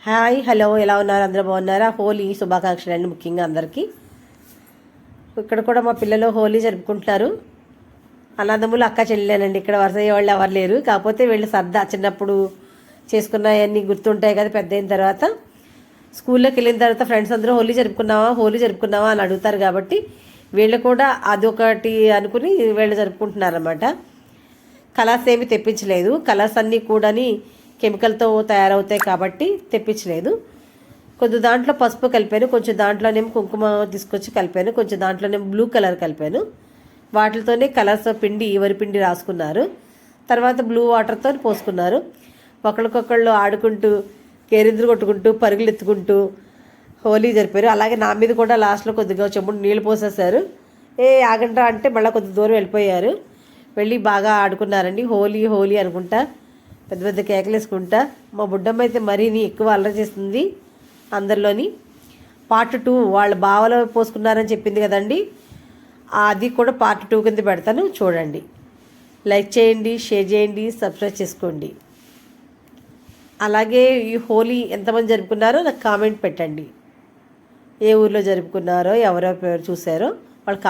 Hi hello ఎలా ఉన్నారు? అందరూ బాగున్నారా? హోలీ శుభాకాంక్షలు అండి ముఖ్యంగా అందరికీ. ఇక్కడ కూడా మా పిల్లలు హోలీ జరుపుకుంటున్నారు. అన్నదమ్ములు అక్క చెల్లెలేనండి. ఇక్కడ వరుస అయ్యే వాళ్ళు ఎవరు లేరు. కాకపోతే వీళ్ళు సరదా చిన్నప్పుడు చేసుకున్నాయన్నీ గుర్తుంటాయి కదా. పెద్ద అయిన తర్వాత స్కూల్లోకి వెళ్ళిన తర్వాత ఫ్రెండ్స్ అందరూ హోలీ జరుపుకున్నావా అని అడుగుతారు. కాబట్టి వీళ్ళు కూడా అదొకటి అనుకుని వీళ్ళు జరుపుకుంటున్నారన్నమాట. కలర్స్ ఏమి తెప్పించలేదు. కలర్స్ అన్నీ కూడాని కెమికల్తో తయారవుతాయి కాబట్టి తెప్పించలేదు. కొంచెం దాంట్లో పసుపు కలిపాను, కొంచెం దాంట్లోనేమో కుంకుమ తీసుకొచ్చి కలిపాను, కొంచెం దాంట్లోనేమో బ్లూ కలర్ కలిపాను. వాటితోనే కలర్స్ వరి పిండి రాసుకున్నారు. తర్వాత బ్లూ వాటర్తో పోసుకున్నారు. ఒకళ్ళకొకళ్ళు ఆడుకుంటూ కేరింద్రు కొట్టుకుంటూ పరుగులు ఎత్తుకుంటూ హోలీ జరిపారు. అలాగే నా మీద కూడా లాస్ట్లో కొద్దిగా చెంబుడు నీళ్ళు పోసేశారు. ఆగండ్రా అంటే మళ్ళీ కొద్ది దూరం వెళ్ళిపోయారు. వెళ్ళి బాగా ఆడుకున్నారండి. హోలీ అనుకుంటా పెద్ద పెద్ద కేకలు వేసుకుంటా. మా బుడ్డమ్మ అయితే మరీని ఎక్కువ అల్లరి చేస్తుంది అందరిలోని. పార్ట్ 2 వాళ్ళ బావలో పోసుకున్నారని చెప్పింది కదండి, అది కూడా పార్ట్ 2 కింద పెడతాను, చూడండి. లైక్ చేయండి, షేర్ చేయండి, సబ్స్క్రైబ్ చేసుకోండి. అలాగే ఈ హోలీ ఎంతమంది జరుపుకున్నారో నాకు కామెంట్ పెట్టండి. ఏ ఊర్లో జరుపుకున్నారో ఎవరెవరు చూసారో వాళ్ళు